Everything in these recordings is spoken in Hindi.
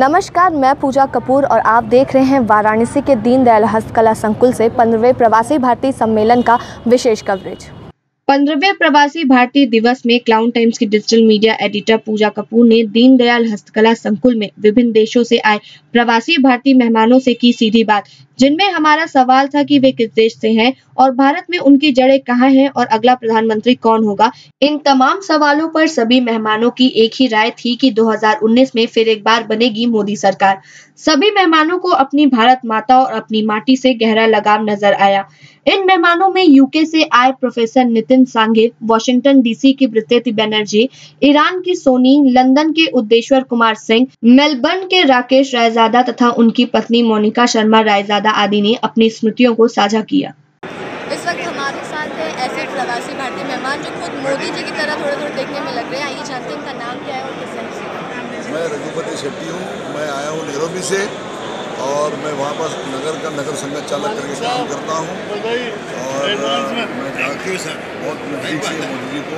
नमस्कार, मैं पूजा कपूर और आप देख रहे हैं वाराणसी के दीनदयाल हस्तकला संकुल से 15वें प्रवासी भारतीय सम्मेलन का विशेष कवरेज। 15वें प्रवासी भारतीय दिवस में क्लाउन टाइम्स की डिजिटल मीडिया एडिटर पूजा कपूर ने दीनदयाल हस्तकला संकुल में विभिन्न देशों से आए प्रवासी भारतीय मेहमानों से की सीधी बात, जिनमें हमारा सवाल था कि वे किस देश से हैं और भारत में उनकी जड़ें कहाँ हैं और अगला प्रधानमंत्री कौन होगा। इन तमाम सवालों पर सभी मेहमानों की एक ही राय थी कि 2019 में फिर एक बार बनेगी मोदी सरकार। सभी मेहमानों को अपनी भारत माता और अपनी माटी से गहरा लगाव नजर आया। इन मेहमानों में यूके से आए प्रोफेसर नितिन सांघे, वॉशिंगटन डीसी की प्रीति बनर्जी, ईरान की सोनी, लंदन के उद्देश्वर कुमार सिंह, मेलबर्न के राकेश रायजादा तथा उनकी पत्नी मोनिका शर्मा रायजादा आदि ने अपनी स्मृतियों को साझा किया। इस वक्त हमारे साथ है ऐसे प्रवासी भारतीय मेहमान जो खुद मोदी जी की तरह थोड़े थोड़े देखने में लग रहे हैं। आइए जानते हैं इनका नाम क्या है और किस तरह से। मैं रघुपति शेट्टी हूँ। मैं आया हूँ नैरोबी से और मैं वहाँ पर नगर संगत चालक करके काम करता हूँ और मैं जाके बहुत नजदीक से मोदी जी को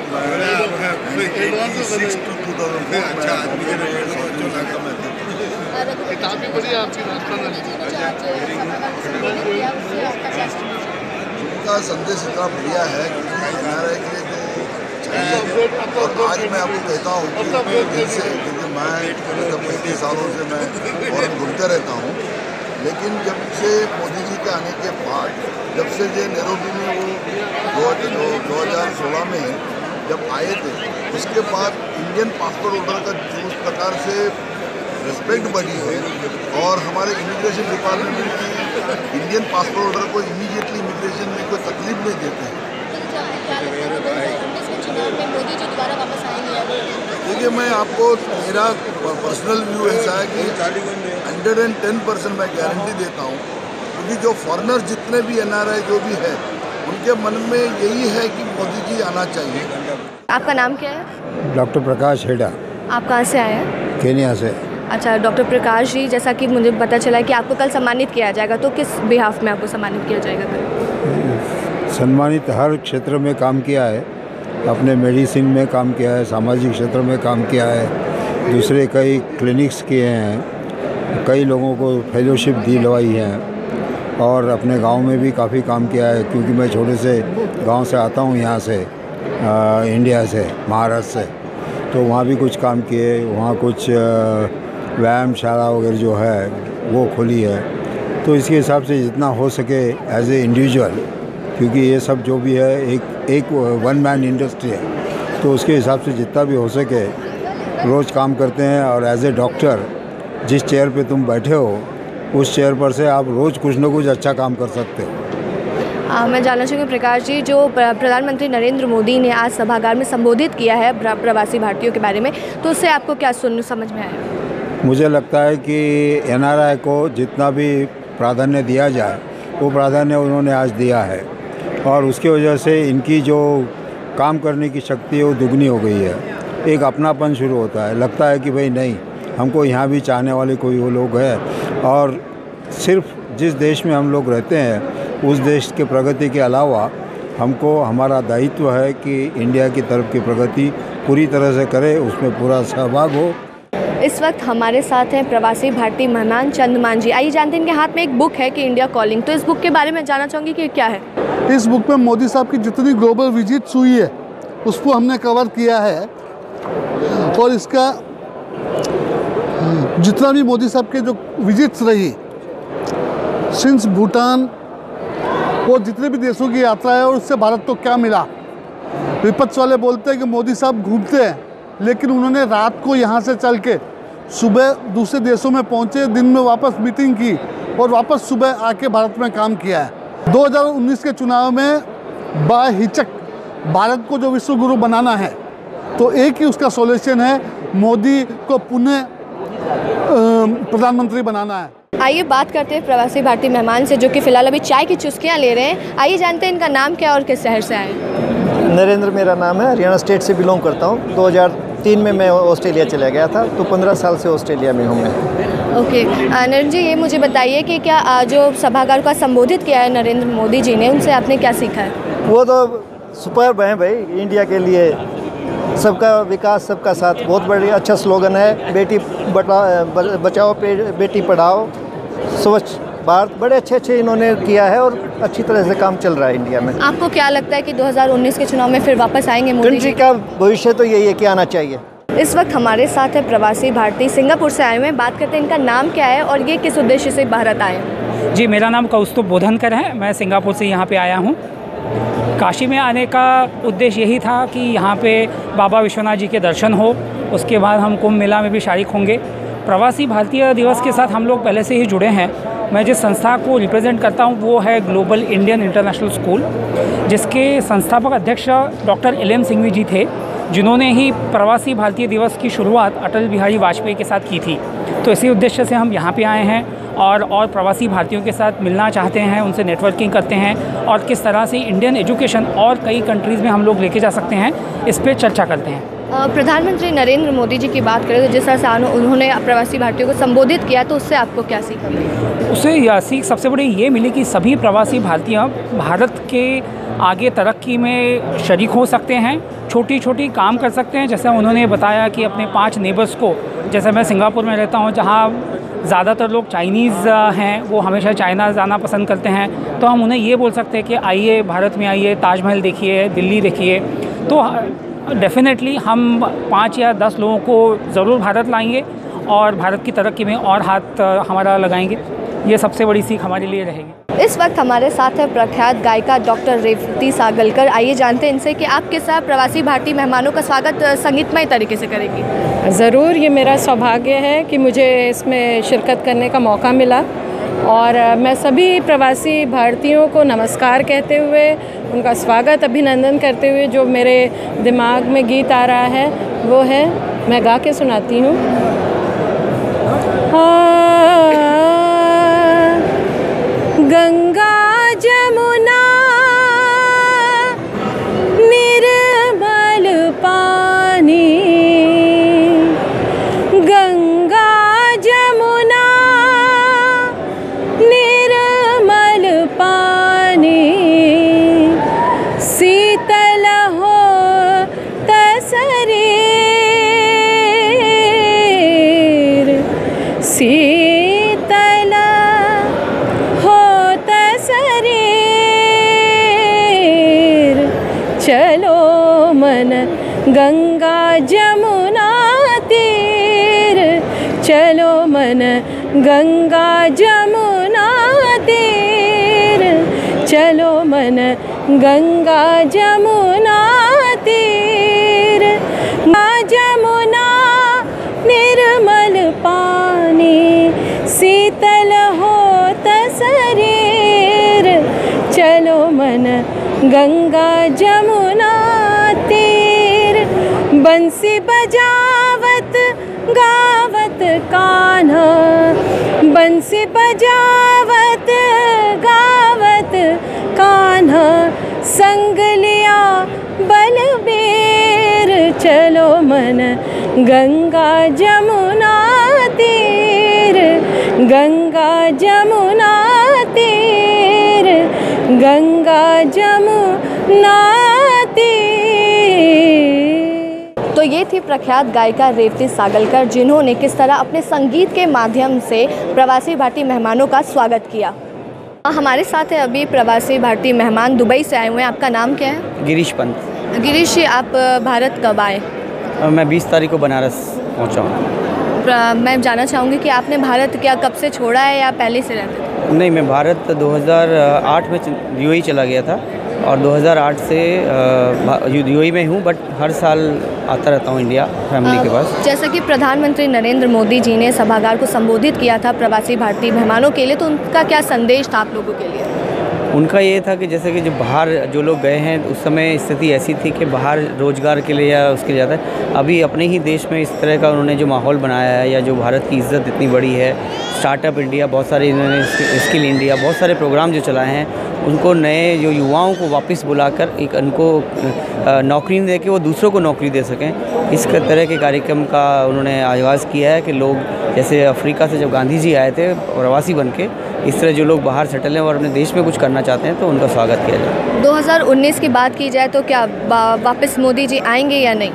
उनका संदेश इतना बढ़िया है क्योंकि एनआरआई के लिए जो चाहिए। और आज मैं आपको कहता हूँ कि दिल से, क्योंकि मैं 35 सालों से मैं फॉरेन घूमते रहता हूँ, लेकिन जब से मोदी जी के आने के बाद, जब से ये नैरोबी में वो 2016 में जब आए थे, उसके बाद इंडियन पासपोर्ट होल्डर का जिस प्रकार से रिस्पेक्ट बढ़ी है और हमारे इमिग्रेशन डिपार्टमेंट की इंडियन पासपोर्ट होल्डर को इमीडिएटली इमिग्रेशन में कोई तकलीफ नहीं देते हैं। देखिए, मैं आपको, मेरा पर्सनल व्यू ऐसा है कि 110% मैं गारंटी देता हूँ, क्योंकि जो फॉरेनर जितने भी एनआरआई जो भी है, उनके मन में यही है कि मोदी जी आना चाहिए। आपका नाम क्या है? डॉक्टर प्रकाश हेडा। आप कहाँ से आए हैं? केन्या से। अच्छा डॉक्टर प्रकाश जी, जैसा कि मुझे पता चला है कि आपको कल सम्मानित किया जाएगा, तो किस बिहाफ में आपको सम्मानित किया जाएगा कल? सम्मानित हर क्षेत्र में काम किया है, अपने मेडिसिन में काम किया है, सामाजिक क्षेत्र में काम किया है, दूसरे कई क्लिनिक्स किए हैं, कई लोगों को फेलोशिप दिलवाई है और अपने गांव में भी काफ़ी काम किया है, क्योंकि मैं छोटे से गांव से आता हूं, यहाँ से इंडिया से, महाराष्ट्र से, तो वहाँ भी कुछ काम किए। वहाँ कुछ व्यायामशाला वगैरह जो है वो खोली है, तो इसके हिसाब से जितना हो सके एज ए इंडिविजुअल, क्योंकि ये सब जो भी है एक वन मैन इंडस्ट्री है, तो उसके हिसाब से जितना भी हो सके रोज़ काम करते हैं। और एज ए डॉक्टर जिस चेयर पे तुम बैठे हो, उस चेयर पर से आप रोज़ कुछ न कुछ अच्छा काम कर सकते हो। मैं जानना चाहूँगी प्रकाश जी, जो प्रधानमंत्री नरेंद्र मोदी ने आज सभागार में संबोधित किया है प्रवासी भारतीयों के बारे में, तो उससे आपको क्या समझ में आया? मुझे लगता है कि एनआरआई को जितना भी प्राधान्य दिया जाए, वो प्राधान्य उन्होंने आज दिया है और उसकी वजह से इनकी जो काम करने की शक्ति है वो दुगनी हो गई है। एक अपनापन शुरू होता है, लगता है कि भाई नहीं, हमको यहाँ भी चाहने वाले कोई वो लोग हैं और सिर्फ जिस देश में हम लोग रहते हैं उस देश के प्रगति के अलावा हमको, हमारा दायित्व है कि इंडिया की तरफ की प्रगति पूरी तरह से करे, उसमें पूरा सहभाग हो। इस वक्त हमारे साथ हैं प्रवासी भारतीय मेहमान चंद्रमान जी। आइए जानते हैं, इनके हाथ में एक बुक है कि इंडिया कॉलिंग, तो इस बुक के बारे में जानना चाहूँगी कि क्या है। इस बुक में मोदी साहब की जितनी ग्लोबल विजिट्स हुई है उसको हमने कवर किया है और इसका जितना भी मोदी साहब के जो विजिट्स रही सिंस भूटान, वो जितने भी देशों की यात्रा है और उससे भारत को क्या मिला। विपक्ष वाले बोलते हैं कि मोदी साहब घूमते हैं, लेकिन उन्होंने रात को यहाँ से चल के सुबह दूसरे देशों में पहुँचे, दिन में वापस मीटिंग की और वापस सुबह आके भारत में काम किया है। 2019 के चुनाव में बाहिचक भारत को जो विश्व गुरु बनाना है, तो एक ही उसका सॉल्यूशन है, मोदी को पुनः प्रधानमंत्री बनाना है। आइए बात करते हैं प्रवासी भारतीय मेहमान से, जो कि फिलहाल अभी चाय की चुस्कियाँ ले रहे हैं। आइए जानते हैं इनका नाम क्या और किस शहर से आए हैं। नरेंद्र मेरा नाम है, हरियाणा स्टेट से बिलोंग करता हूँ। 2003 में मैं ऑस्ट्रेलिया चला गया था, तो 15 साल से ऑस्ट्रेलिया में हूँ मैं। ओके नरेंद्र जी, ये मुझे बताइए कि क्या जो सभागार का संबोधित किया है नरेंद्र मोदी जी ने, उनसे आपने क्या सीखा है? वो तो सुपर्ब हैं भाई, इंडिया के लिए सबका विकास सबका साथ, बहुत बढ़िया अच्छा स्लोगन है। बेटी बचाओ बेटी पढ़ाओ, स्वच्छ भारत, बड़े अच्छे इन्होंने किया है और अच्छी तरह से काम चल रहा है इंडिया में। आपको क्या लगता है कि 2019 के चुनाव में फिर वापस आएंगे मोदी जी? कंट्री का भविष्य तो यही है कि आना चाहिए। इस वक्त हमारे साथ है प्रवासी भारतीय, सिंगापुर से आए हुए हैं। बात करते हैं इनका नाम क्या है और ये किस उद्देश्य से भारत आए हैं? जी, मेरा नाम कौस्तुभ बोधनकर है। मैं सिंगापुर से यहाँ पे आया हूँ। काशी में आने का उद्देश्य यही था कि यहाँ पे बाबा विश्वनाथ जी के दर्शन हो, उसके बाद हम कुंभ मेला में भी शारिक होंगे। प्रवासी भारतीय दिवस के साथ हम लोग पहले से ही जुड़े हैं। मैं जिस संस्था को रिप्रेजेंट करता हूँ वो है ग्लोबल इंडियन इंटरनेशनल स्कूल, जिसके संस्थापक अध्यक्ष डॉक्टर LM सिंघवी जी थे, जिन्होंने ही प्रवासी भारतीय दिवस की शुरुआत अटल बिहारी वाजपेयी के साथ की थी। तो इसी उद्देश्य से हम यहाँ पे आए हैं और प्रवासी भारतीयों के साथ मिलना चाहते हैं, उनसे नेटवर्किंग करते हैं और किस तरह से इंडियन एजुकेशन और कई कंट्रीज़ में हम लोग लेके जा सकते हैं, इस पर चर्चा करते हैं। प्रधानमंत्री नरेंद्र मोदी जी की बात करें तो जिस तरह से उन्होंने प्रवासी भारतीयों को संबोधित किया, तो उससे आपको क्या सीख मिली? उससे यह सीख सबसे बड़ी ये मिली कि सभी प्रवासी भारतीय भारत के आगे तरक्की में शरीक हो सकते हैं, छोटी छोटी काम कर सकते हैं। जैसे उन्होंने बताया कि अपने 5 नेबर्स को, जैसे मैं सिंगापुर में रहता हूँ जहाँ ज़्यादातर लोग चाइनीज़ हैं, वो हमेशा चाइना जाना पसंद करते हैं, तो हम उन्हें ये बोल सकते हैं कि आइए भारत में आइए, ताजमहल देखिए, दिल्ली देखिए। तो डेफिनेटली हम 5 या 10 लोगों को ज़रूर भारत लाएंगे और भारत की तरक्की में और हाथ हमारा लगाएंगे। ये सबसे बड़ी सीख हमारे लिए रहेगी। इस वक्त हमारे साथ है प्रख्यात गायिका डॉक्टर रेवती सागलकर। आइए जानते हैं इनसे कि आप किस तरह प्रवासी भारतीय मेहमानों का स्वागत संगीतमय तरीके से करेंगी। ज़रूर, ये मेरा सौभाग्य है कि मुझे इसमें शिरकत करने का मौका मिला और मैं सभी प्रवासी भारतीयों को नमस्कार कहते हुए उनका स्वागत अभिनंदन करते हुए जो मेरे दिमाग में गीत आ रहा है वो है, मैं गा के सुनाती हूँ। गंगा जमुना निर्मल पानी, गंगा जमुना निर्मल पानी, शीतल हो तसरीर, शीतल हो तसरीर, चलो मन गंगा जमुना तीर, चलो मन गंगा जमुना तीर, चलो मन गंगा जमुना तीर, जमुना निर्मल पानी, शीतल हो तसरीर, चलो मन गंगा जमुना तीर, बंसी बजावत गावत कान्हा, बंसी बजावत गावत कान्हा, संग लिया बलबीर, चलो मन गंगा जमुना तीर, गंगा जमुना तीर, गंगा जमुना तीर। तो ये थी प्रख्यात गायिका रेवती सागलकर, जिन्होंने किस तरह अपने संगीत के माध्यम से प्रवासी भारतीय मेहमानों का स्वागत किया। हमारे साथ है अभी प्रवासी भारतीय मेहमान, दुबई से आए हुए हैं। आपका नाम क्या है? गिरीश पंत। गिरीश, आप भारत कब आए? मैं 20 तारीख को बनारस पहुंचा हूँ। मैं जानना चाहूँगी कि आपने भारत क्या कब से छोड़ा है या पहले से रहते थे? नहीं, मैं भारत 2008 में UAE चला गया था और 2008 से UAE में हूँ, बट हर साल आता रहता हूँ इंडिया फैमिली के पास। जैसा कि प्रधानमंत्री नरेंद्र मोदी जी ने सभागार को संबोधित किया था प्रवासी भारतीय मेहमानों के लिए, तो उनका क्या संदेश था आप लोगों के लिए? उनका ये था कि जैसे कि जो बाहर जो लोग गए हैं उस समय स्थिति ऐसी थी कि बाहर रोज़गार के लिए या उसके लिए जाता है, अभी अपने ही देश में इस तरह का उन्होंने जो माहौल बनाया है या जो भारत की इज़्ज़त इतनी बड़ी है, स्टार्टअप इंडिया, बहुत सारे इन्होंने स्किल इंडिया, बहुत सारे प्रोग्राम जो चलाए हैं, उनको नए जो युवाओं को वापस बुलाकर एक उनको नौकरी दे के वो दूसरों को नौकरी दे सकें, इस तरह के कार्यक्रम का उन्होंने आगाज़ किया है कि लोग जैसे अफ्रीका से जब गांधी जी आए थे प्रवासी बन के, इस तरह जो लोग बाहर सेटल हैं और अपने देश में कुछ करना चाहते हैं तो उनका स्वागत किया जाए। 2019 की बात की जाए तो क्या वापस मोदी जी आएंगे या नहीं?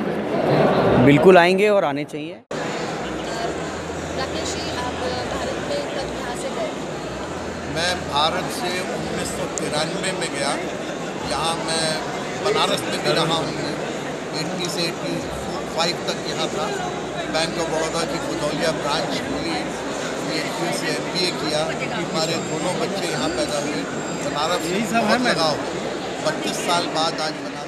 बिल्कुल आएंगे और आने चाहिए। राकेश जी, आप भारत में कब यहाँ से गए? मैं भारत से 1993 में गया। यहाँ मैं बनारस में भी रहा हूँ। 80 से 85 तक यहाँ था। बैंक ऑफ बड़ौदा की फुदौलिया ब्रांच खुली, PhD से MBA किया। हमारे दोनों बच्चे यहाँ पैदा हुए। बनारस बहुत लगाव, 32 साल बाद आज बनारस।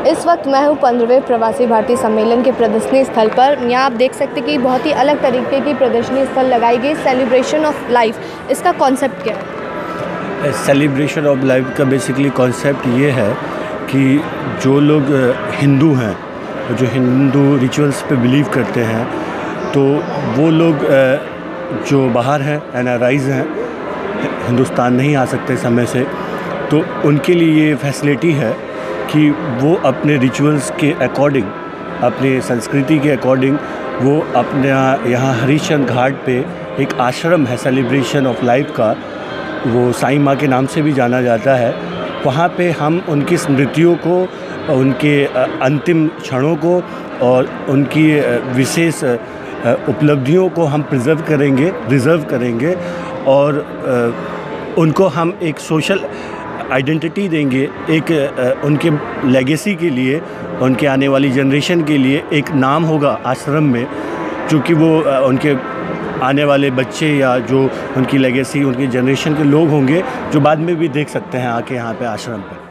इस वक्त मैं हूँ 15वें प्रवासी भारतीय सम्मेलन के प्रदर्शनी स्थल पर। यहाँ आप देख सकते हैं कि बहुत ही अलग तरीके की प्रदर्शनी स्थल लगाई गई। सेलिब्रेशन ऑफ लाइफ, इसका कॉन्सेप्ट क्या है? सेलिब्रेशन ऑफ लाइफ का बेसिकली कॉन्सेप्ट ये है कि जो लोग हिंदू हैं, जो हिंदू रिचुअल्स पे बिलीव करते हैं, तो वो लोग जो बाहर हैं, NRIs हैं, हिंदुस्तान नहीं आ सकते समय से, तो उनके लिए ये फैसिलिटी है कि वो अपने रिचुअल्स के अकॉर्डिंग, अपने संस्कृति के अकॉर्डिंग, वो अपने यहाँ हरिश्चंद्र घाट पे एक आश्रम है सेलिब्रेशन ऑफ लाइफ का, वो साईं माँ के नाम से भी जाना जाता है। वहाँ पे हम उनकी स्मृतियों को, उनके अंतिम क्षणों को और उनकी विशेष उपलब्धियों को हम रिज़र्व करेंगे और उनको हम एक सोशल आइडेंटिटी देंगे, एक उनके लेगेसी के लिए, उनके आने वाली जनरेशन के लिए एक नाम होगा आश्रम में, जो कि वो उनके आने वाले बच्चे या जो उनकी लेगेसी, उनकी जनरेशन के लोग होंगे, जो बाद में भी देख सकते हैं आके यहाँ पे आश्रम पे।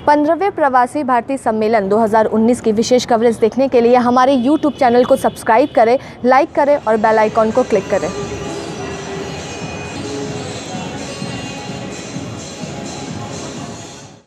15वें प्रवासी भारतीय सम्मेलन 2019 की विशेष कवरेज देखने के लिए हमारे YouTube चैनल को सब्सक्राइब करें, लाइक करें और बेल आइकॉन को क्लिक करें।